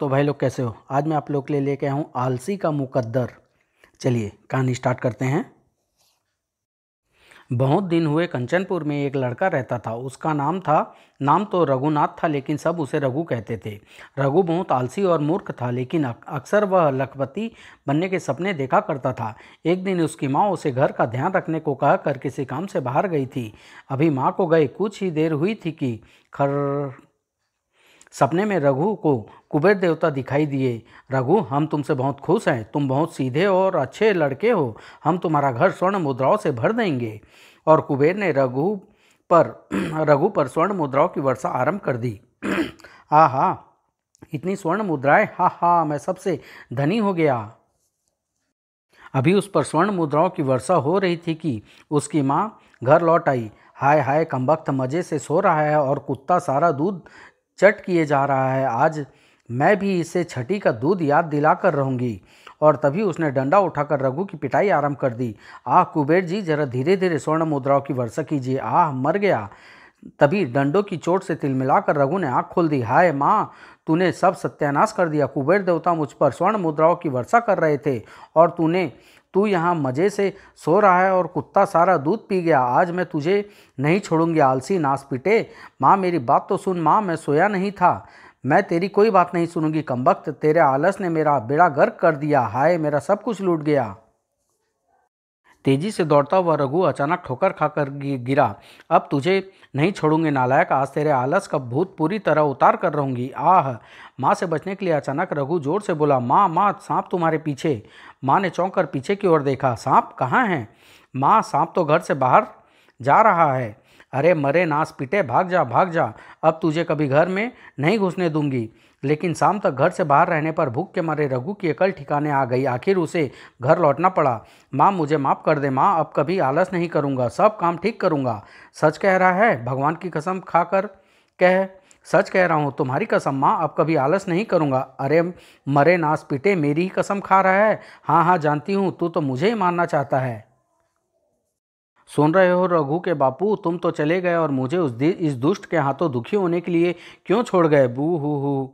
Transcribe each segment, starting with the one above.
तो भाई लोग कैसे हो। आज मैं आप लोग के लिए लेके आया हूँ आलसी का मुकद्दर। चलिए कहानी स्टार्ट करते हैं। बहुत दिन हुए कंचनपुर में एक लड़का रहता था। उसका नाम तो रघुनाथ था, लेकिन सब उसे रघु कहते थे। रघु बहुत आलसी और मूर्ख था, लेकिन अक्सर वह लखपति बनने के सपने देखा करता था। एक दिन उसकी माँ उसे घर का ध्यान रखने को कहकर किसी काम से बाहर गई थी। अभी माँ को गए कुछ ही देर हुई थी कि खर सपने में रघु को कुबेर देवता दिखाई दिए। रघु, हम तुमसे बहुत खुश हैं। तुम बहुत सीधे और अच्छे लड़के हो। हम तुम्हारा घर स्वर्ण मुद्राओं से भर देंगे। और कुबेर ने पर रघु पर स्वर्ण मुद्राओं की वर्षा आरंभ कर दी। आहा, इतनी स्वर्ण मुद्राएं! हा हा, मैं सबसे धनी हो गया। अभी उस पर स्वर्ण मुद्राओं की वर्षा हो रही थी कि उसकी माँ घर लौट आई। हाय हाय, कमबख्त मज़े से सो रहा है और कुत्ता सारा दूध चट किए जा रहा है। आज मैं भी इसे छठी का दूध याद दिलाकर रहूंगी। और तभी उसने डंडा उठाकर रघु की पिटाई आरंभ कर दी। आह कुबेर जी, जरा धीरे धीरे स्वर्ण मुद्राओं की वर्षा कीजिए। आह, मर गया। तभी डंडों की चोट से तिलमिलाकर रघु ने आंख खोल दी। हाय माँ, तूने सब सत्यानाश कर दिया। कुबेर देवता मुझ पर स्वर्ण मुद्राओं की वर्षा कर रहे थे और तू यहाँ मज़े से सो रहा है और कुत्ता सारा दूध पी गया। आज मैं तुझे नहीं छोड़ूंगी, आलसी नास पिटे। माँ, मेरी बात तो सुन। माँ, मैं सोया नहीं था। मैं तेरी कोई बात नहीं सुनूंगी। कमबख्त, तेरे आलस ने मेरा बेड़ा गर्क कर दिया। हाय, मेरा सब कुछ लूट गया। तेजी से दौड़ता हुआ रघु अचानक ठोकर खाकर गिरा। अब तुझे नहीं छोड़ूंगे नालायक। आज तेरे आलस का भूत पूरी तरह उतार कर रहूंगी। आह! माँ से बचने के लिए अचानक रघु जोर से बोला, माँ माँ, सांप तुम्हारे पीछे। माँ ने चौंक कर पीछे की ओर देखा। सांप कहाँ है? माँ, सांप तो घर से बाहर जा रहा है। अरे मरे नास पिटे, भाग जा भाग जा। अब तुझे कभी घर में नहीं घुसने दूंगी। लेकिन शाम तक घर से बाहर रहने पर भूख के मारे रघु की अकल ठिकाने आ गई। आखिर उसे घर लौटना पड़ा। माँ, मुझे माफ़ कर दे माँ, अब कभी आलस नहीं करूँगा, सब काम ठीक करूँगा। सच कह रहा है? भगवान की कसम खाकर कह। सच कह रहा हूँ, तुम्हारी कसम माँ, अब कभी आलस नहीं करूँगा। अरे मरे नास पिटे, मेरी ही कसम खा रहा है? हाँ हाँ, जानती हूँ, तू तो मुझे ही मारना चाहता है। सुन रहे हो रघु के बापू, तुम तो चले गए और मुझे इस दुष्ट के हाथों दुखी होने के लिए क्यों छोड़ गए? बू हु।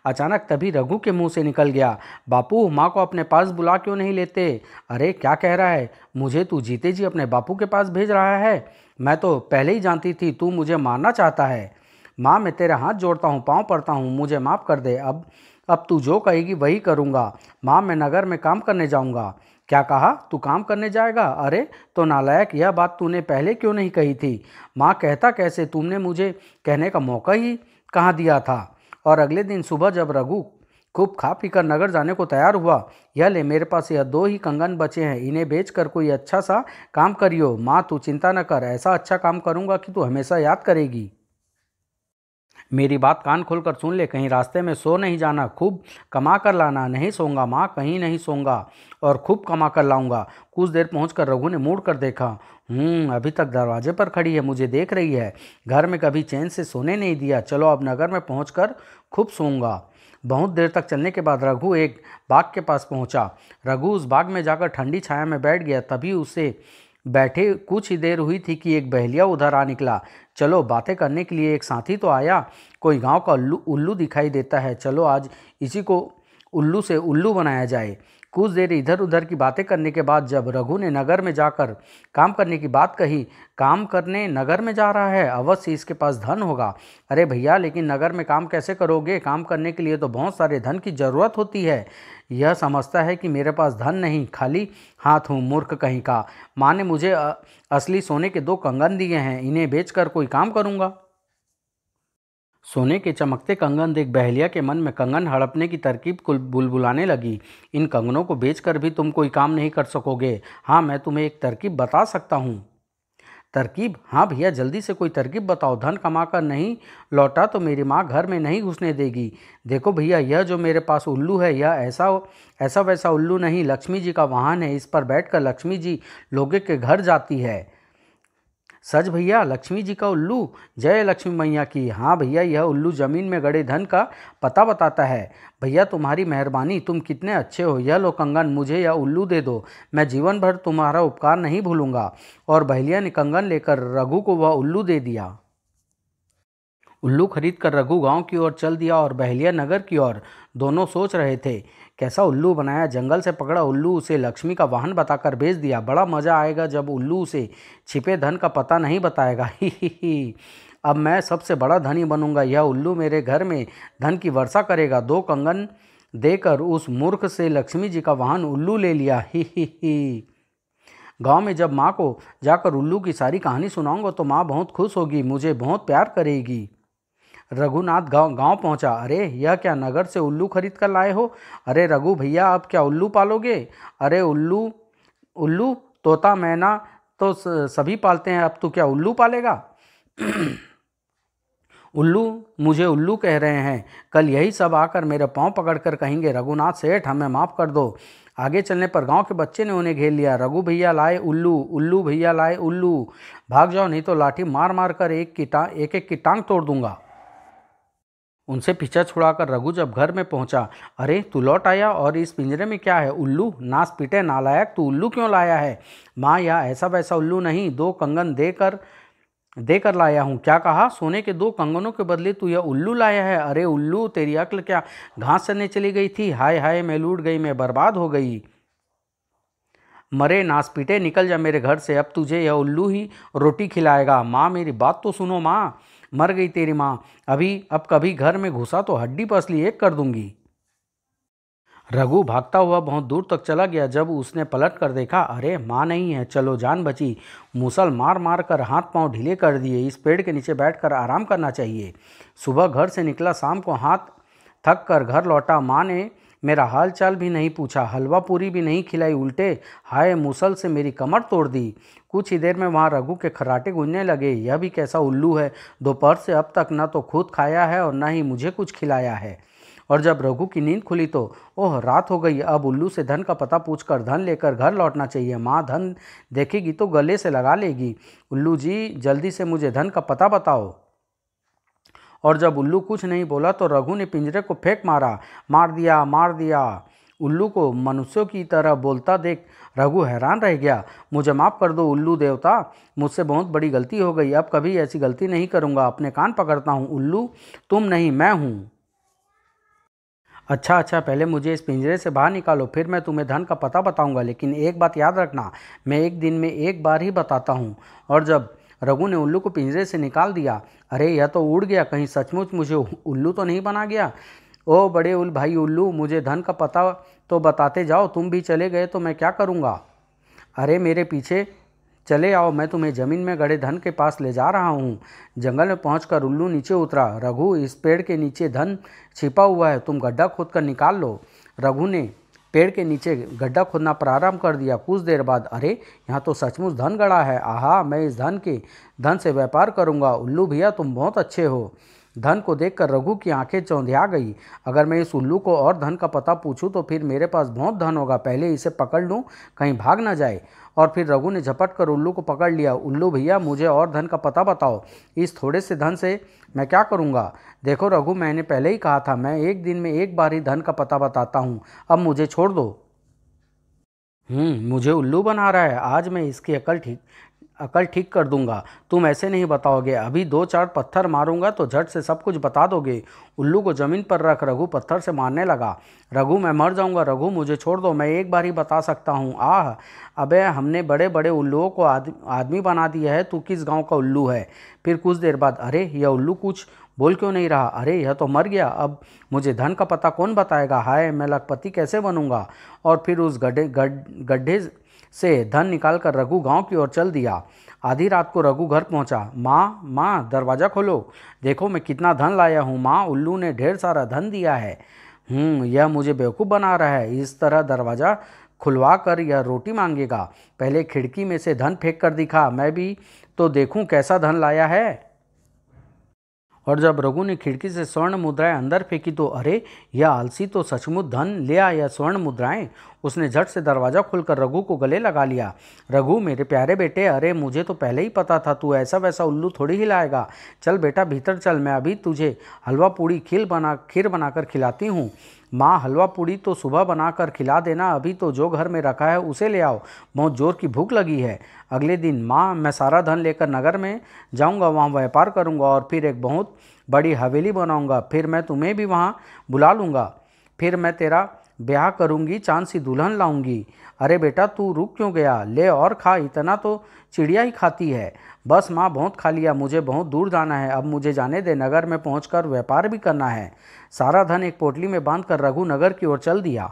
अचानक तभी रघु के मुंह से निकल गया, बापू, माँ को अपने पास बुला क्यों नहीं लेते? अरे क्या कह रहा है? मुझे तू जीते जी अपने बापू के पास भेज रहा है? मैं तो पहले ही जानती थी तू मुझे मारना चाहता है। माँ, मैं तेरे हाथ जोड़ता हूँ, पाँव पड़ता हूँ, मुझे माफ़ कर दे। अब तू जो कहेगी वही करूँगा। माँ, मैं नगर में काम करने जाऊँगा। क्या कहा? तू काम करने जाएगा? अरे तो नालायक, यह बात तूने पहले क्यों नहीं कही थी? माँ, कहता कैसे? तुमने मुझे कहने का मौका ही कहाँ दिया था? और अगले दिन सुबह जब रघु खूब खा पीकर नगर जाने को तैयार हुआ, यह ले, मेरे पास यह 2 ही कंगन बचे हैं, इन्हें बेचकर कोई अच्छा सा काम करियो। माँ, तू चिंता न कर, ऐसा अच्छा काम करूँगा कि तू हमेशा याद करेगी। मेरी बात कान खोलकर सुन ले, कहीं रास्ते में सो नहीं जाना, खूब कमा कर लाना। नहीं सोऊंगा माँ, कहीं नहीं सोऊंगा और खूब कमा कर लाऊंगा। कुछ देर पहुंचकर रघु ने मुड़ कर देखा। अभी तक दरवाजे पर खड़ी है, मुझे देख रही है। घर में कभी चैन से सोने नहीं दिया। चलो अब नगर में पहुंचकर खूब सोऊंगा। बहुत देर तक चलने के बाद रघु एक बाग के पास पहुंचा। रघु उस बाग में जाकर ठंडी छाया में बैठ गया। तभी उसे बैठे कुछ ही देर हुई थी कि एक बहेलिया उधर आ निकला। चलो बातें करने के लिए एक साथी तो आया। कोई गांव का उल्लू दिखाई देता है, चलो आज इसी को उल्लू से उल्लू बनाया जाए। कुछ देर इधर उधर की बातें करने के बाद जब रघु ने नगर में जाकर काम करने की बात कही, काम करने नगर में जा रहा है? अवश्य इसके पास धन होगा। अरे भैया, लेकिन नगर में काम कैसे करोगे? काम करने के लिए तो बहुत सारे धन की ज़रूरत होती है। यह समझता है कि मेरे पास धन नहीं, खाली हाथ हूँ, मूर्ख कहीं का। माँ ने मुझे असली सोने के 2 कंगन दिए हैं, इन्हें बेचकर कोई काम करूँगा। सोने के चमकते कंगन देख बहेलिया के मन में कंगन हड़पने की तरकीब कुल बुलबुलाने लगी। इन कंगनों को बेचकर भी तुम कोई काम नहीं कर सकोगे। हाँ, मैं तुम्हें एक तरकीब बता सकता हूँ। तरकीब? हाँ भैया, जल्दी से कोई तरकीब बताओ। धन कमा कर नहीं लौटा तो मेरी माँ घर में नहीं घुसने देगी। देखो भैया, यह जो मेरे पास उल्लू है, यह ऐसा ऐसा वैसा उल्लू नहीं, लक्ष्मी जी का वाहन है। इस पर बैठकर लक्ष्मी जी लोगों के घर जाती है। सच भैया? लक्ष्मी जी का उल्लू? जय लक्ष्मी मैया की। हाँ भैया, यह उल्लू जमीन में गड़े धन का पता बताता है। भैया, तुम्हारी मेहरबानी, तुम कितने अच्छे हो। यह लो कंगन, मुझे यह उल्लू दे दो, मैं जीवन भर तुम्हारा उपकार नहीं भूलूंगा। और बहेलिया ने कंगन लेकर रघु को वह उल्लू दे दिया। उल्लू खरीद कर रघु गांव की ओर चल दिया और बहेलिया नगर की ओर। दोनों सोच रहे थे कैसा उल्लू बनाया। जंगल से पकड़ा उल्लू उसे लक्ष्मी का वाहन बताकर भेज दिया। बड़ा मजा आएगा जब उल्लू उसे छिपे धन का पता नहीं बताएगा। ही अब मैं सबसे बड़ा धनी बनूंगा। यह उल्लू मेरे घर में धन की वर्षा करेगा। 2 कंगन देकर उस मूर्ख से लक्ष्मी जी का वाहन उल्लू ले लिया। ही गांव में जब माँ को जाकर उल्लू की सारी कहानी सुनाऊंगा तो माँ बहुत खुश होगी, मुझे बहुत प्यार करेगी। रघुनाथ गांव पहुंचा। अरे यह क्या, नगर से उल्लू खरीद कर लाए हो? अरे रघु भैया, अब क्या उल्लू पालोगे? अरे उल्लू उल्लू तोता मैना तो सभी पालते हैं, अब तू क्या उल्लू पालेगा? उल्लू मुझे उल्लू कह रहे हैं। कल यही सब आकर मेरे पांव पकड़कर कहेंगे रघुनाथ सेठ हमें माफ़ कर दो। आगे चलने पर गांव के बच्चे ने उन्हें घेर लिया। रघु भैया लाए उल्लू, उल्लू भैया लाए उल्लू। भाग जाओ नहीं तो लाठी मार मार कर एक एक की टांग तोड़ दूंगा। उनसे पीछा छुड़ाकर रघु जब घर में पहुंचा, अरे तू लौट आया और इस पिंजरे में क्या है? उल्लू? नास पीटे नालायक, तू उल्लू क्यों लाया है? माँ यह ऐसा वैसा उल्लू नहीं, 2 कंगन देकर लाया हूँ। क्या कहा? सोने के 2 कंगनों के बदले तू यह उल्लू लाया है? अरे उल्लू, तेरी अक्ल क्या घास चरने चली गई थी? हाय हाय, मैं लूट गई, मैं बर्बाद हो गई। मरे नास पीटे, निकल जा मेरे घर से, अब तुझे यह उल्लू ही रोटी खिलाएगा। माँ मेरी बात तो सुनो माँ, मर गई तेरी माँ। अब कभी घर में घुसा तो हड्डी पसली एक कर दूंगी। रघु भागता हुआ बहुत दूर तक चला गया। जब उसने पलट कर देखा, अरे माँ नहीं है, चलो जान बची। मूसल मार मार कर हाथ पांव ढीले कर दिए। इस पेड़ के नीचे बैठकर आराम करना चाहिए। सुबह घर से निकला, शाम को हाथ थक कर घर लौटा। माँ ने मेरा हाल चाल भी नहीं पूछा, हलवा पूरी भी नहीं खिलाई, उल्टे हाय मूसल से मेरी कमर तोड़ दी। कुछ ही देर में वहाँ रघु के खर्राटे गूंजने लगे। यह भी कैसा उल्लू है, दोपहर से अब तक न तो खुद खाया है और न ही मुझे कुछ खिलाया है। और जब रघु की नींद खुली तो ओह रात हो गई। अब उल्लू से धन का पता पूछकर धन लेकर घर लौटना चाहिए। माँ धन देखेगी तो गले से लगा लेगी। उल्लू जी जल्दी से मुझे धन का पता बताओ। और जब उल्लू कुछ नहीं बोला तो रघु ने पिंजरे को फेंक मारा। मार दिया, मार दिया। उल्लू को मनुष्यों की तरह बोलता देख रघु हैरान रह गया। मुझे माफ़ कर दो उल्लू देवता, मुझसे बहुत बड़ी गलती हो गई। अब कभी ऐसी गलती नहीं करूँगा। अपने कान पकड़ता हूँ। उल्लू तुम नहीं, मैं हूँ। अच्छा अच्छा, पहले मुझे इस पिंजरे से बाहर निकालो, फिर मैं तुम्हें धन का पता बताऊंगा। लेकिन एक बात याद रखना, मैं एक दिन में एक बार ही बताता हूँ। और जब रघु ने उल्लू को पिंजरे से निकाल दिया, अरे यह तो उड़ गया, कहीं सचमुच मुझे उल्लू तो नहीं बना गया? ओ बड़े भाई उल्लू, मुझे धन का पता तो बताते जाओ, तुम भी चले गए तो मैं क्या करूँगा? अरे मेरे पीछे चले आओ, मैं तुम्हें जमीन में गड़े धन के पास ले जा रहा हूँ। जंगल में पहुंचकर उल्लू नीचे उतरा। रघु इस पेड़ के नीचे धन छिपा हुआ है, तुम गड्ढा खोद कर निकाल लो। रघु ने पेड़ के नीचे गड्ढा खोदना प्रारंभ कर दिया। कुछ देर बाद, अरे यहाँ तो सचमुच धन गड़ा है। आहा, मैं इस धन से व्यापार करूँगा। उल्लू भैया तुम बहुत अच्छे हो। धन को देखकर रघु की आंखें चौंधिया गई। अगर मैं इस उल्लू को और धन का पता पूछूं तो फिर मेरे पास बहुत धन होगा। पहले इसे पकड़ लूं, कहीं भाग ना जाए। और फिर रघु ने झपट कर उल्लू को पकड़ लिया। उल्लू भैया मुझे और धन का पता बताओ, इस थोड़े से धन से मैं क्या करूँगा? देखो रघु, मैंने पहले ही कहा था मैं एक दिन में एक बार ही धन का पता बताता हूँ, अब मुझे छोड़ दो। मुझे उल्लू बना रहा है। आज मैं इसकी अकल ठीक कर दूंगा। तुम ऐसे नहीं बताओगे, अभी 2-4 पत्थर मारूंगा तो झट से सब कुछ बता दोगे। उल्लू को जमीन पर रख रघु पत्थर से मारने लगा। रघु मैं मर जाऊंगा, रघु मुझे छोड़ दो, मैं एक बार ही बता सकता हूँ। आह, अबे हमने बड़े बड़े उल्लुओं को आदमी बना दिया है, तू किस गाँव का उल्लू है? फिर कुछ देर बाद, अरे यह उल्लू कुछ बोल क्यों नहीं रहा? अरे यह तो मर गया, अब मुझे धन का पता कौन बताएगा? हाय, मैं लखपति कैसे बनूंगा? और फिर उस गड्ढे से धन निकालकर रघु गांव की ओर चल दिया। आधी रात को रघु घर पहुंचा। माँ माँ, दरवाज़ा खोलो, देखो मैं कितना धन लाया हूँ। माँ, उल्लू ने ढेर सारा धन दिया है। यह मुझे बेवकूफ़ बना रहा है। इस तरह दरवाज़ा खुलवा कर यह रोटी मांगेगा। पहले खिड़की में से धन फेंक कर दिखा, मैं भी तो देखूं कैसा धन लाया है। और जब रघु ने खिड़की से स्वर्ण मुद्राएं अंदर फेंकी तो अरे, यह आलसी तो सचमुच धन ले आया, स्वर्ण मुद्राएं। उसने झट से दरवाज़ा खोलकर रघु को गले लगा लिया। रघु मेरे प्यारे बेटे, अरे मुझे तो पहले ही पता था तू ऐसा वैसा उल्लू थोड़ी ही लाएगा। चल बेटा भीतर चल, मैं अभी तुझे हलवा पूड़ी खीर बनाकर खिलाती हूँ। माँ हलवा पूड़ी तो सुबह बनाकर खिला देना, अभी तो जो घर में रखा है उसे ले आओ, बहुत जोर की भूख लगी है। अगले दिन माँ मैं सारा धन लेकर नगर में जाऊँगा, वहाँ व्यापार करूँगा और फिर एक बहुत बड़ी हवेली बनाऊँगा। फिर मैं तुम्हें भी वहाँ बुला लूँगा। फिर मैं तेरा ब्याह करूँगी, चांद सी दुल्हन लाऊंगी। अरे बेटा तू रुक क्यों गया, ले और खा, इतना तो चिड़िया ही खाती है। बस माँ बहुत खा लिया, मुझे बहुत दूर जाना है, अब मुझे जाने दे, नगर में पहुंचकर व्यापार भी करना है। सारा धन एक पोटली में बांधकर रघु नगर की ओर चल दिया।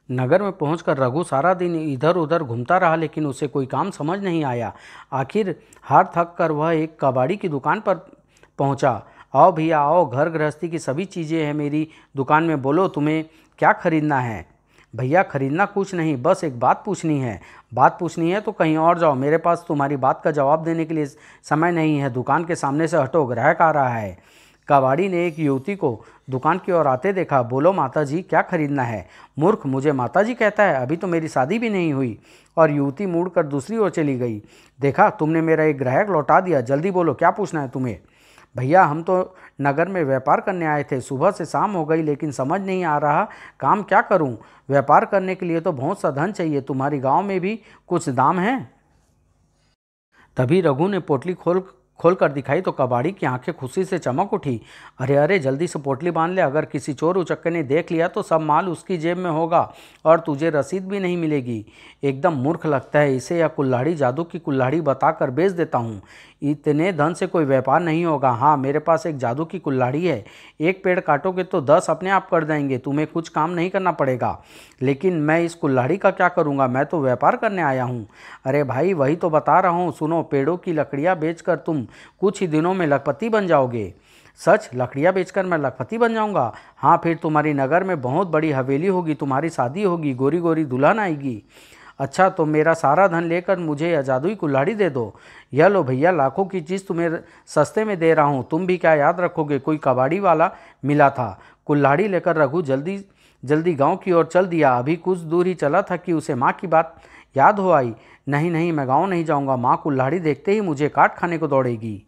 नगर में पहुंचकर रघु सारा दिन इधर उधर घूमता रहा, लेकिन उसे कोई काम समझ नहीं आया। आखिर हार थक कर वह एक कबाड़ी की दुकान पर पहुंचा। आओ भैया आओ, घर गृहस्थी की सभी चीज़ें हैं मेरी दुकान में, बोलो तुम्हें क्या खरीदना है। भैया खरीदना कुछ नहीं, बस एक बात पूछनी है। बात पूछनी है तो कहीं और जाओ, मेरे पास तुम्हारी बात का जवाब देने के लिए समय नहीं है। दुकान के सामने से हटो, ग्राहक आ रहा है। कबाड़ी ने एक युवती को दुकान की ओर आते देखा। बोलो माताजी क्या खरीदना है। मूर्ख, मुझे माताजी कहता है, अभी तो मेरी शादी भी नहीं हुई। और युवती मुड़कर दूसरी ओर चली गई। देखा, तुमने मेरा एक ग्राहक लौटा दिया, जल्दी बोलो क्या पूछना है तुम्हें। भैया हम तो नगर में व्यापार करने आए थे, सुबह से शाम हो गई, लेकिन समझ नहीं आ रहा काम क्या करूं। व्यापार करने के लिए तो बहुत सा धन चाहिए, तुम्हारी गांव में भी कुछ दाम है। तभी रघु ने पोटली खोल कर दिखाई तो कबाड़ी की आंखें खुशी से चमक उठी। अरे अरे जल्दी से पोटली बांध ले, अगर किसी चोर उचक्के ने देख लिया तो सब माल उसकी जेब में होगा और तुझे रसीद भी नहीं मिलेगी। एकदम मूर्ख लगता है इसे, या कुल्हाड़ी जादू की कुल्हाड़ी बताकर बेच देता हूँ। इतने धन से कोई व्यापार नहीं होगा। हाँ मेरे पास एक जादू की कुल्हाड़ी है, एक पेड़ काटोगे तो 10 अपने आप कर देंगे, तुम्हें कुछ काम नहीं करना पड़ेगा। लेकिन मैं इस कुल्हाड़ी का क्या करूँगा, मैं तो व्यापार करने आया हूँ। अरे भाई वही तो बता रहा हूँ, सुनो, पेड़ों की लकड़ियाँ बेचकर तुम कुछ ही दिनों में लखपति बन जाओगे। सच, लकड़ियाँ बेचकर मैं लखपति बन जाऊंगा? हाँ, फिर तुम्हारी नगर में बहुत बड़ी हवेली होगी, तुम्हारी शादी होगी, गोरी गोरी दुल्हन आएगी। अच्छा तो मेरा सारा धन लेकर मुझे यह जादुई कुल्हाड़ी दे दो। यह लो भैया, लाखों की चीज़ तुम्हें सस्ते में दे रहा हूँ, तुम भी क्या याद रखोगे, कोई कबाड़ी वाला मिला था। कुल्हाड़ी लेकर रघु जल्दी जल्दी गांव की ओर चल दिया। अभी कुछ दूर ही चला था कि उसे माँ की बात याद हो आई। नहीं नहीं, मैं गाँव नहीं जाऊँगा, माँ कुल्हाड़ी देखते ही मुझे काट खाने को दौड़ेगी।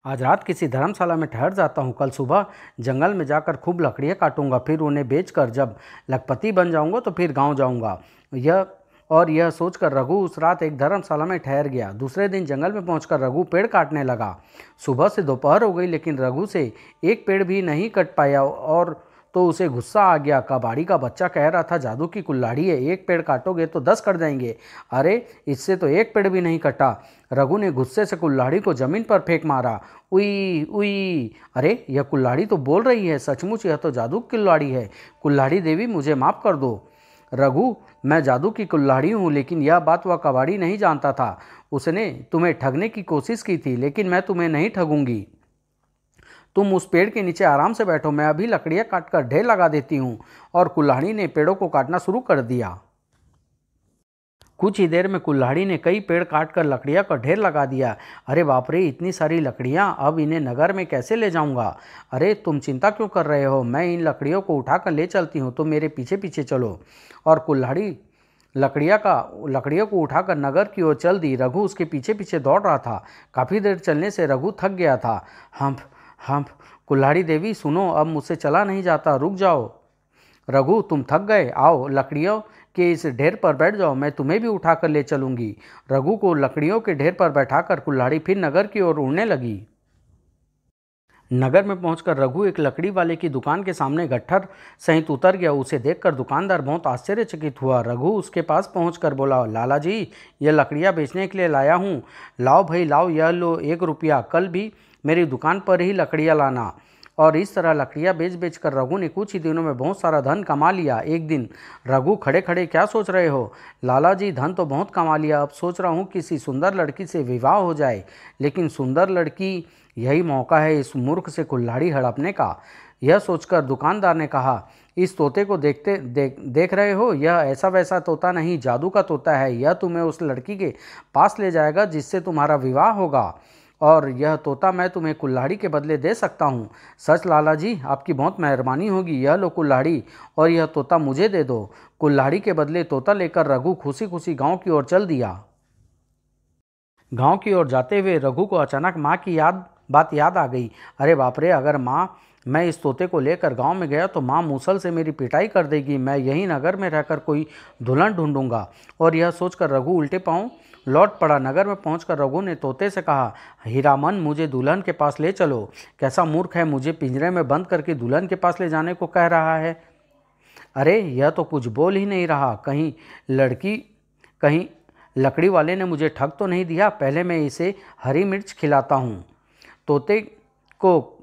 आज रात किसी धर्मशाला में ठहर जाता हूँ, कल सुबह जंगल में जाकर खूब लकड़ियाँ काटूंगा, फिर उन्हें बेचकर जब लखपति बन जाऊंगा तो फिर गांव जाऊंगा। यह सोचकर रघु उस रात एक धर्मशाला में ठहर गया। दूसरे दिन जंगल में पहुंचकर रघु पेड़ काटने लगा। सुबह से दोपहर हो गई, लेकिन रघु से एक पेड़ भी नहीं कट पाया और तो उसे गुस्सा आ गया। कबाड़ी का बच्चा कह रहा था जादू की कुल्हाड़ी है, एक पेड़ काटोगे तो 10 कट जाएंगे। अरे इससे तो एक पेड़ भी नहीं कटा। रघु ने गुस्से से कुल्हाड़ी को जमीन पर फेंक मारा। उई उई, अरे यह कुल्हाड़ी तो बोल रही है, सचमुच यह तो जादू की कुल्हाड़ी है। कुल्हाड़ी देवी मुझे माफ़ कर दो। रघु, मैं जादू की कुल्हाड़ी हूँ, लेकिन यह बात वह कबाड़ी नहीं जानता था। उसने तुम्हें ठगने की कोशिश की थी, लेकिन मैं तुम्हें नहीं ठगूंगी। तुम उस पेड़ के नीचे आराम से बैठो, मैं अभी लकड़ियाँ काटकर ढेर लगा देती हूँ। और कुल्हाड़ी ने पेड़ों को काटना शुरू कर दिया। कुछ ही देर में कुल्हाड़ी ने कई पेड़ काटकर लकड़ियाँ का ढेर लगा दिया। अरे बाप रे, इतनी सारी लकड़ियाँ, अब इन्हें नगर में कैसे ले जाऊँगा। अरे तुम चिंता क्यों कर रहे हो, मैं इन लकड़ियों को उठाकर ले चलती हूँ, तुम मेरे पीछे पीछे चलो। और कुल्हाड़ी लकड़ियों को उठाकर नगर की ओर चल दी। रघु उसके पीछे पीछे दौड़ रहा था। काफ़ी देर चलने से रघु थक गया था। हम कुल्हाड़ी देवी सुनो, अब मुझसे चला नहीं जाता, रुक जाओ। रघु तुम थक गए, आओ लकड़ियों के इस ढेर पर बैठ जाओ, मैं तुम्हें भी उठाकर ले चलूंगी। रघु को लकड़ियों के ढेर पर बैठाकर कुल्हाड़ी फिर नगर की ओर उड़ने लगी। नगर में पहुंचकर रघु एक लकड़ी वाले की दुकान के सामने गट्ठर सहित उतर गया। उसे देखकर दुकानदार बहुत आश्चर्यचकित हुआ। रघु उसके पास पहुंचकर बोला, लाला जी, यह लकड़ियां बेचने के लिए लाया हूं। लाओ भाई लाओ, यह लो 1 रुपया, कल भी मेरी दुकान पर ही लकड़ियाँ लाना। और इस तरह लकड़ियाँ बेच बेच कर रघु ने कुछ ही दिनों में बहुत सारा धन कमा लिया। एक दिन, रघु खड़े खड़े क्या सोच रहे हो? लाला जी, धन तो बहुत कमा लिया, अब सोच रहा हूँ किसी सुंदर लड़की से विवाह हो जाए। लेकिन सुंदर लड़की, यही मौका है इस मूर्ख से कुल्हाड़ी हड़पने का। यह सोचकर दुकानदार ने कहा, इस तोते को देख रहे हो, यह ऐसा वैसा तोता नहीं, जादू का तोता है। यह तुम्हें उस लड़की के पास ले जाएगा जिससे तुम्हारा विवाह होगा। और यह तोता मैं तुम्हें कुल्हाड़ी के बदले दे सकता हूँ। सच लाला जी, आपकी बहुत मेहरबानी होगी। यह लो कुल्हाड़ी और यह तोता मुझे दे दो। कुल्हाड़ी के बदले तोता लेकर रघु खुशी खुशी गांव की ओर चल दिया। गांव की ओर जाते हुए रघु को अचानक माँ की बात याद आ गई। अरे बाप रे, अगर माँ मैं इस तोते को लेकर गांव में गया तो माँ मूसल से मेरी पिटाई कर देगी। मैं यहीं नगर में रहकर कोई दुल्हन ढूंढूंगा। और यह सोचकर रघु उल्टे पांव लौट पड़ा। नगर में पहुंचकर रघु ने तोते से कहा, हीरामन, मुझे दुल्हन के पास ले चलो। कैसा मूर्ख है, मुझे पिंजरे में बंद करके दुल्हन के पास ले जाने को कह रहा है। अरे यह तो कुछ बोल ही नहीं रहा। कहीं लकड़ी वाले ने मुझे ठग तो नहीं दिया। पहले मैं इसे हरी मिर्च खिलाता हूँ। तोते को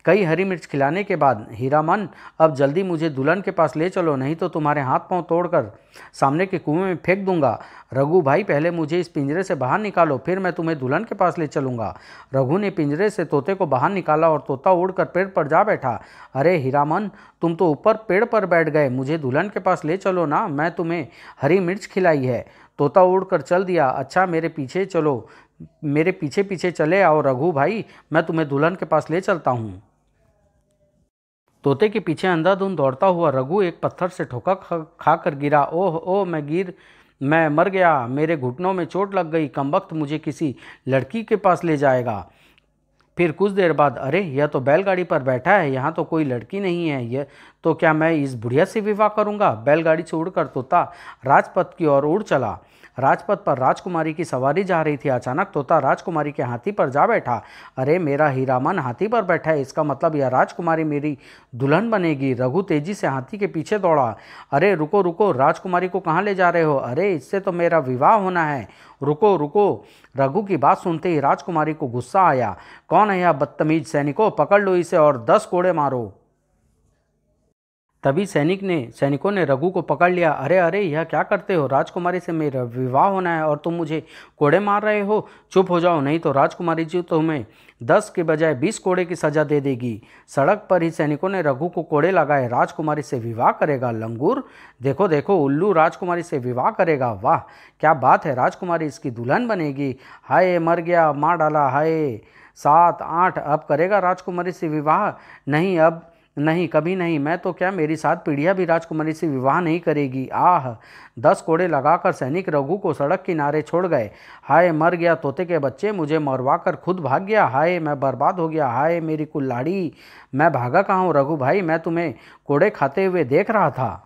कई हरी मिर्च खिलाने के बाद, हीरामन, अब जल्दी मुझे दुल्हन के पास ले चलो, नहीं तो तुम्हारे हाथ पांव तोड़कर सामने के कुएं में फेंक दूंगा। रघु भाई, पहले मुझे इस पिंजरे से बाहर निकालो, फिर मैं तुम्हें दुल्हन के पास ले चलूंगा। रघु ने पिंजरे से तोते को बाहर निकाला और तोता उड़कर पेड़ पर जा बैठा। अरे हीरामन, तुम तो ऊपर पेड़ पर बैठ गए, मुझे दुल्हन के पास ले चलो ना, मैं तुम्हें हरी मिर्च खिलाई है। तोता उड़कर चल दिया। अच्छा, मेरे पीछे चलो, मेरे पीछे पीछे चले आओ रघु भाई, मैं तुम्हें दुल्हन के पास ले चलता हूँ। तोते के पीछे अंधाधुंध दौड़ता हुआ रघु एक पत्थर से ठोकर खाकर गिरा। ओह ओह, मैं मर गया, मेरे घुटनों में चोट लग गई। कमबख्त मुझे किसी लड़की के पास ले जाएगा। फिर कुछ देर बाद, अरे यह तो बैलगाड़ी पर बैठा है, यहाँ तो कोई लड़की नहीं है। यह तो क्या मैं इस बुढ़िया से विवाह करूँगा। बैलगाड़ी से उड़कर तोता राजपथ की ओर उड़ चला। राजपथ पर राजकुमारी की सवारी जा रही थी। अचानक तोता राजकुमारी के हाथी पर जा बैठा। अरे मेरा हीरामन हाथी पर बैठा है, इसका मतलब यह राजकुमारी मेरी दुल्हन बनेगी। रघु तेजी से हाथी के पीछे दौड़ा। अरे रुको रुको, राजकुमारी को कहाँ ले जा रहे हो। अरे इससे तो मेरा विवाह होना है, रुको रुको। रघु की बात सुनते ही राजकुमारी को गुस्सा आया। कौन है यह बदतमीज, सैनिकों पकड़ लो इसे और 10 कोड़े मारो। तभी सैनिकों ने रघु को पकड़ लिया। अरे अरे, यह क्या करते हो, राजकुमारी से मेरा विवाह होना है और तुम मुझे कोड़े मार रहे हो। चुप हो जाओ, नहीं तो राजकुमारी जी तुम्हें 10 के बजाय 20 कोड़े की सजा दे देगी। सड़क पर ही सैनिकों ने रघु को कोड़े लगाए। राजकुमारी से विवाह करेगा लंगूर, देखो देखो उल्लू, राजकुमारी से विवाह करेगा। वाह क्या बात है, राजकुमारी इसकी दुल्हन बनेगी। हाय मर गया, मार डाला। हाय 7 8, अब करेगा राजकुमारी से विवाह। नहीं, अब नहीं, कभी नहीं। मैं तो क्या, मेरी 7 पीढ़ियाँ भी राजकुमारी से विवाह नहीं करेगी। आह। 10 कोड़े लगाकर सैनिक रघु को सड़क किनारे छोड़ गए। हाय मर गया, तोते के बच्चे, मुझे मरवा कर खुद भाग गया। हाय मैं बर्बाद हो गया। हाय मेरी कुल्हाड़ी, मैं भागा कहाँ हूँ। रघु भाई, मैं तुम्हें कोड़े खाते हुए देख रहा था।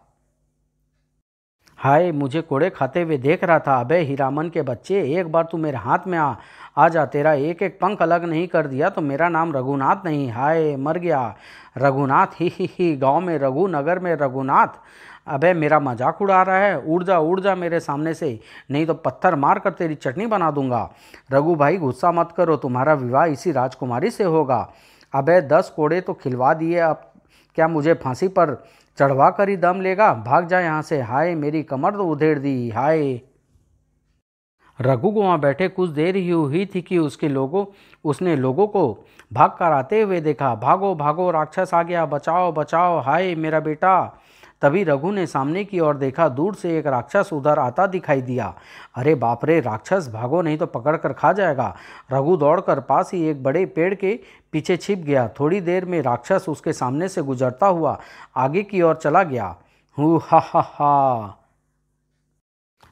हाय मुझे कोड़े खाते हुए देख रहा था। अबे हीरामन के बच्चे, एक बार तू मेरे हाथ में आ जा। तेरा एक एक पंख अलग नहीं कर दिया तो मेरा नाम रघुनाथ नहीं। हाय मर गया रघुनाथ, ही गांव में रघु, नगर में रघुनाथ। अबे मेरा मजाक उड़ा रहा है, उड़ जा मेरे सामने से, नहीं तो पत्थर मार कर तेरी चटनी बना दूंगा। रघु भाई गुस्सा मत करो, तुम्हारा विवाह इसी राजकुमारी से होगा। अबे 10 कोड़े तो खिलवा दिए, अब क्या मुझे फांसी पर चढ़वा कर ही दम लेगा। भाग जा यहाँ से। हाय मेरी कमर तो उधेड़ दी। हाय। रघु को वहाँ बैठे कुछ देर ही हुई थी कि उसने लोगों को भाग कर आते हुए देखा। भागो भागो, राक्षस आ गया, बचाओ बचाओ, हाय मेरा बेटा। तभी रघु ने सामने की ओर देखा, दूर से एक राक्षस उधर आता दिखाई दिया। अरे बाप रे, राक्षस, भागो नहीं तो पकड़ कर खा जाएगा। रघु दौड़कर पास ही एक बड़े पेड़ के पीछे छिप गया। थोड़ी देर में राक्षस उसके सामने से गुजरता हुआ आगे की ओर चला गया। हु हा हा हा।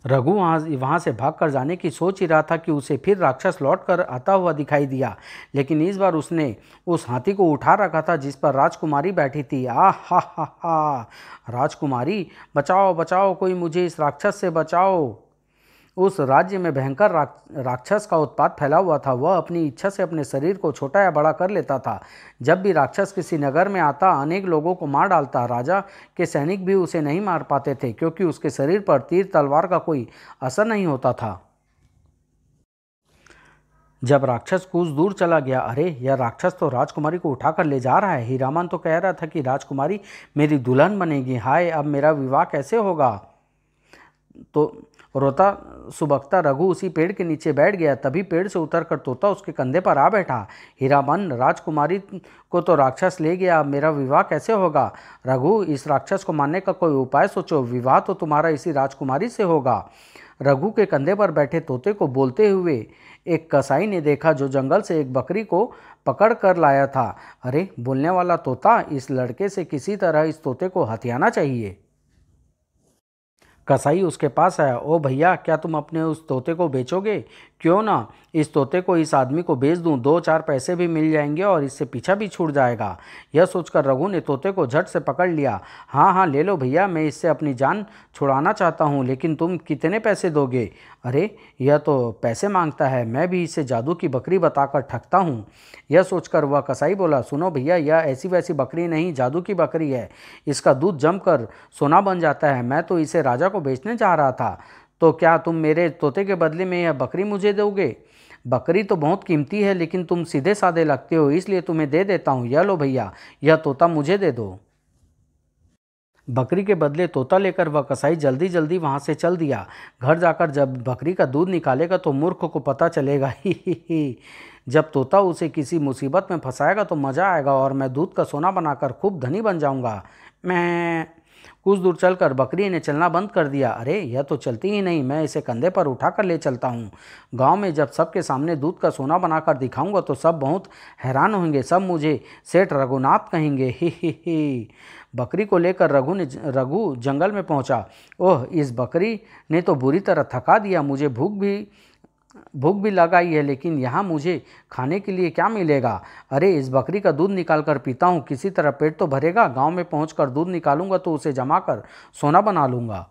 रघु वहाँ से भागकर जाने की सोच ही रहा था कि उसे फिर राक्षस लौट कर आता हुआ दिखाई दिया। लेकिन इस बार उसने उस हाथी को उठा रखा था जिस पर राजकुमारी बैठी थी। आ हा हा हा। राजकुमारी, बचाओ बचाओ, कोई मुझे इस राक्षस से बचाओ। उस राज्य में भयंकर राक्षस का उत्पात फैला हुआ था। वह अपनी इच्छा से अपने शरीर को छोटा या बड़ा कर लेता था। जब भी राक्षस किसी नगर में आता, अनेक लोगों को मार डालता। राजा के सैनिक भी उसे नहीं मार पाते थे क्योंकि उसके शरीर पर तीर तलवार का कोई असर नहीं होता था। जब राक्षस कुछ दूर चला गया, अरे यह राक्षस तो राजकुमारी को उठाकर ले जा रहा है। हीरामन तो कह रहा था कि राजकुमारी मेरी दुल्हन बनेगी। हाय अब मेरा विवाह कैसे होगा। तो रोता सुबकता रघु उसी पेड़ के नीचे बैठ गया। तभी पेड़ से उतरकर तोता उसके कंधे पर आ बैठा। हीरामन, राजकुमारी को तो राक्षस ले गया, अब मेरा विवाह कैसे होगा। रघु, इस राक्षस को मारने का कोई उपाय सोचो, विवाह तो तुम्हारा इसी राजकुमारी से होगा। रघु के कंधे पर बैठे तोते को बोलते हुए एक कसाई ने देखा जो जंगल से एक बकरी को पकड़ कर लाया था। अरे बोलने वाला तोता, इस लड़के से किसी तरह इस तोते को हथियाना चाहिए। कसाई उसके पास आया। ओ भैया, क्या तुम अपने उस तोते को बेचोगे? क्यों ना, इस तोते को इस आदमी को बेच दूं, 2-4 पैसे भी मिल जाएंगे और इससे पीछा भी छूट जाएगा। यह सोचकर रघु ने तोते को झट से पकड़ लिया। हाँ हाँ, ले लो भैया, मैं इससे अपनी जान छुड़ाना चाहता हूँ, लेकिन तुम कितने पैसे दोगे? अरे यह तो पैसे मांगता है, मैं भी इसे जादू की बकरी बताकर ठगता हूँ। यह सोचकर वह कसाई बोला, सुनो भैया, यह ऐसी वैसी बकरी नहीं, जादू की बकरी है। इसका दूध जमकर सोना बन जाता है। मैं तो इसे राजा को बेचने जा रहा था, तो क्या तुम मेरे तोते के बदले में यह बकरी मुझे दोगे? बकरी तो बहुत कीमती है, लेकिन तुम सीधे साधे लगते हो, इसलिए तुम्हें दे देता हूँ। यह लो भैया, यह तोता मुझे दे दो। बकरी के बदले तोता लेकर वह कसाई जल्दी जल्दी वहां से चल दिया। घर जाकर जब बकरी का दूध निकालेगा तो मूर्ख को पता चलेगा। ही जब तोता उसे किसी मुसीबत में फंसाएगा तो मज़ा आएगा और मैं दूध का सोना बनाकर खूब धनी बन जाऊंगा। मैं कुछ दूर चलकर बकरी ने चलना बंद कर दिया। अरे यह तो चलती ही नहीं, मैं इसे कंधे पर उठाकर ले चलता हूँ। गांव में जब सबके सामने दूध का सोना बनाकर दिखाऊंगा तो सब बहुत हैरान होंगे, सब मुझे सेठ रघुनाथ कहेंगे। ही बकरी को लेकर रघु जंगल में पहुंचा। ओह, इस बकरी ने तो बुरी तरह थका दिया। मुझे भूख भी लगाई है, लेकिन यहाँ मुझे खाने के लिए क्या मिलेगा? अरे इस बकरी का दूध निकाल कर पीता हूँ, किसी तरह पेट तो भरेगा। गांव में पहुंचकर दूध निकालूंगा तो उसे जमा कर सोना बना लूंगा।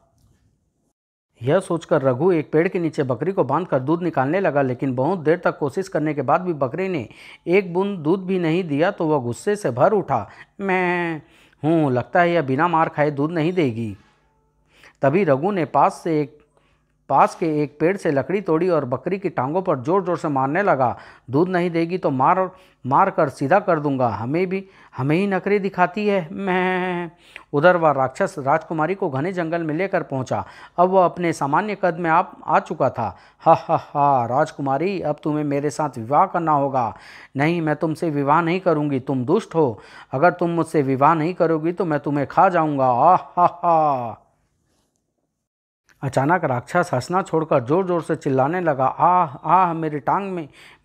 यह सोचकर रघु एक पेड़ के नीचे बकरी को बांधकर दूध निकालने लगा, लेकिन बहुत देर तक कोशिश करने के बाद भी बकरी ने एक बूंद दूध भी नहीं दिया तो वह गुस्से से भर उठा। मैं लगता है यह बिना मार खाए दूध नहीं देगी। तभी रघु ने पास के एक पेड़ से लकड़ी तोड़ी और बकरी की टांगों पर जोर जोर से मारने लगा। दूध नहीं देगी तो मार कर सीधा कर दूंगा। हमें ही नखरे दिखाती है। मैं उधर वह राक्षस राजकुमारी को घने जंगल में लेकर पहुंचा। अब वह अपने सामान्य कद में आ चुका था। हा हा हा, राजकुमारी, अब तुम्हें मेरे साथ विवाह करना होगा। नहीं, मैं तुमसे विवाह नहीं करूंगी, तुम दुष्ट हो। अगर तुम मुझसे विवाह नहीं करोगी तो मैं तुम्हें खा जाऊंगा। आह हा हा। अचानक राक्षस हंसना छोड़कर जोर जोर से चिल्लाने लगा। आह आह, मेरी टांग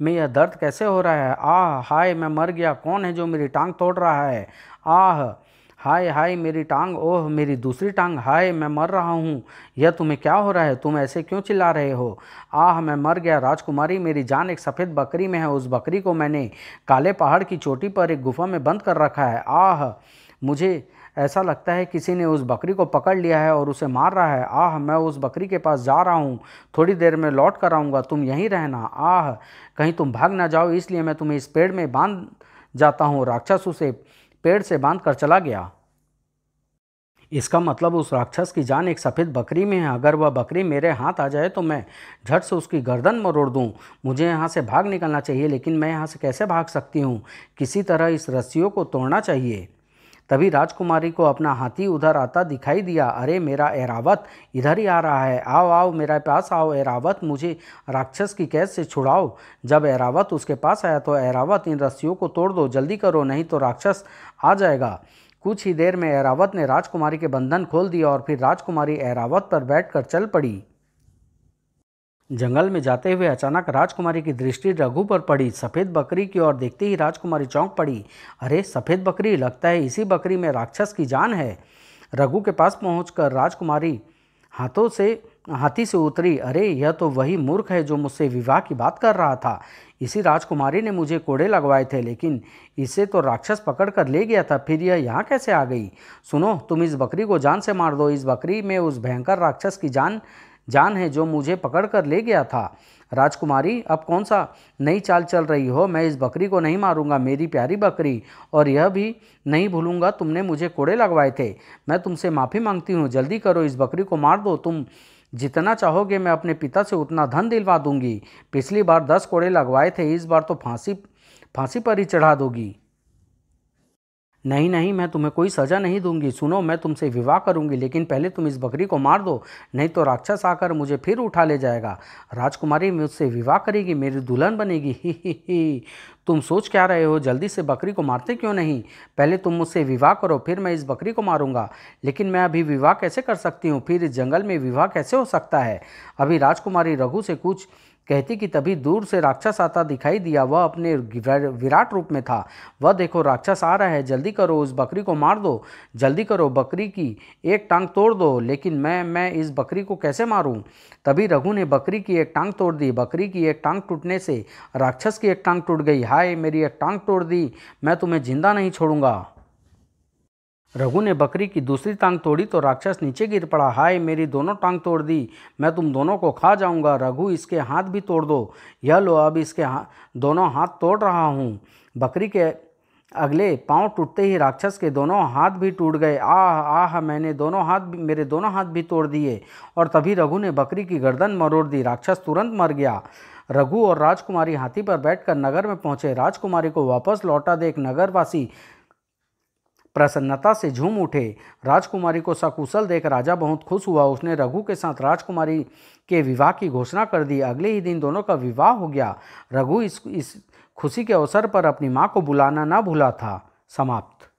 में यह दर्द कैसे हो रहा है? आह हाय, मैं मर गया। कौन है जो मेरी टांग तोड़ रहा है? आह हाय हाय, मेरी टांग, ओह मेरी दूसरी टांग, हाय मैं मर रहा हूँ। यह तुम्हें क्या हो रहा है? तुम ऐसे क्यों चिल्ला रहे हो? आह मैं मर गया राजकुमारी, मेरी जान एक सफ़ेद बकरी में है। उस बकरी को मैंने काले पहाड़ की चोटी पर एक गुफा में बंद कर रखा है। आह, मुझे ऐसा लगता है किसी ने उस बकरी को पकड़ लिया है और उसे मार रहा है। आह, मैं उस बकरी के पास जा रहा हूँ, थोड़ी देर में लौट कर आऊँगा, तुम यहीं रहना। आह, कहीं तुम भाग ना जाओ, इसलिए मैं तुम्हें इस पेड़ में बांध जाता हूँ। राक्षस उसे पेड़ से बांध कर चला गया। इसका मतलब उस राक्षस की जान एक सफ़ेद बकरी में है। अगर वह बकरी मेरे हाथ आ जाए तो मैं झट से उसकी गर्दन मरोड़ दूं। मुझे यहाँ से भाग निकलना चाहिए, लेकिन मैं यहाँ से कैसे भाग सकती हूँ? किसी तरह इस रस्सियों को तोड़ना चाहिए। तभी राजकुमारी को अपना हाथी उधर आता दिखाई दिया। अरे मेरा ऐरावत इधर ही आ रहा है, आओ आओ मेरे पास आओ ऐरावत, मुझे राक्षस की कैद से छुड़ाओ। जब ऐरावत उसके पास आया तो ऐरावत, इन रस्सियों को तोड़ दो, जल्दी करो, नहीं तो राक्षस आ जाएगा। कुछ ही देर में ऐरावत ने राजकुमारी के बंधन खोल दिया और फिर राजकुमारी ऐरावत पर बैठकर चल पड़ी। जंगल में जाते हुए अचानक राजकुमारी की दृष्टि रघु पर पड़ी। सफ़ेद बकरी की ओर देखते ही राजकुमारी चौंक पड़ी। अरे सफ़ेद बकरी, लगता है इसी बकरी में राक्षस की जान है। रघु के पास पहुंचकर राजकुमारी हाथी से उतरी। अरे यह तो वही मूर्ख है जो मुझसे विवाह की बात कर रहा था। इसी राजकुमारी ने मुझे कोड़े लगवाए थे, लेकिन इसे तो राक्षस पकड़ कर ले गया था, फिर यह यहाँ कैसे आ गई? सुनो, तुम इस बकरी को जान से मार दो। इस बकरी में उस भयंकर राक्षस की जान है जो मुझे पकड़ कर ले गया था। राजकुमारी, अब कौन सा नई चाल चल रही हो? मैं इस बकरी को नहीं मारूंगा, मेरी प्यारी बकरी, और यह भी नहीं भूलूंगा तुमने मुझे कोड़े लगवाए थे। मैं तुमसे माफ़ी मांगती हूँ, जल्दी करो, इस बकरी को मार दो। तुम जितना चाहोगे मैं अपने पिता से उतना धन दिलवा दूंगी। पिछली बार 10 कोड़े लगवाए थे, इस बार तो फांसी पर ही चढ़ा दोगी। नहीं नहीं, मैं तुम्हें कोई सज़ा नहीं दूंगी। सुनो, मैं तुमसे विवाह करूंगी, लेकिन पहले तुम इस बकरी को मार दो, नहीं तो राक्षस आकर मुझे फिर उठा ले जाएगा। राजकुमारी मुझसे विवाह करेगी, मेरी दुल्हन बनेगी। ही तुम सोच क्या रहे हो? जल्दी से बकरी को मारते क्यों नहीं? पहले तुम मुझसे विवाह करो, फिर मैं इस बकरी को मारूंगा। लेकिन मैं अभी विवाह कैसे कर सकती हूँ? फिर इस जंगल में विवाह कैसे हो सकता है? अभी राजकुमारी रघु से कुछ कहती कि तभी दूर से राक्षस आता दिखाई दिया। वह अपने विराट रूप में था। वह देखो राक्षस आ रहा है, जल्दी करो, उस बकरी को मार दो, जल्दी करो, बकरी की एक टांग तोड़ दो। लेकिन मैं इस बकरी को कैसे मारूं? तभी रघु ने बकरी की एक टांग तोड़ दी। बकरी की एक टांग टूटने से राक्षस की एक टांग टूट गई। हाय, मेरी एक टांग तोड़ दी, मैं तुम्हें जिंदा नहीं छोड़ूंगा। रघु ने बकरी की दूसरी टांग तोड़ी तो राक्षस नीचे गिर पड़ा। हाय, मेरी दोनों टांग तोड़ दी, मैं तुम दोनों को खा जाऊंगा। रघु, इसके हाथ भी तोड़ दो। यह लो, अब इसके दोनों हाथ तोड़ रहा हूँ। बकरी के अगले पांव टूटते ही राक्षस के दोनों हाथ भी टूट गए। आह आह, मेरे दोनों हाथ भी तोड़ दिए। और तभी रघु ने बकरी की गर्दन मरोड़ दी। राक्षस तुरंत मर गया। रघु और राजकुमारी हाथी पर बैठकर नगर में पहुंचे। राजकुमारी को वापस लौटा देख नगरवासी प्रसन्नता से झूम उठे। राजकुमारी को सकुशल देख राजा बहुत खुश हुआ। उसने रघु के साथ राजकुमारी के विवाह की घोषणा कर दी। अगले ही दिन दोनों का विवाह हो गया। रघु इस खुशी के अवसर पर अपनी माँ को बुलाना न भूला था। समाप्त।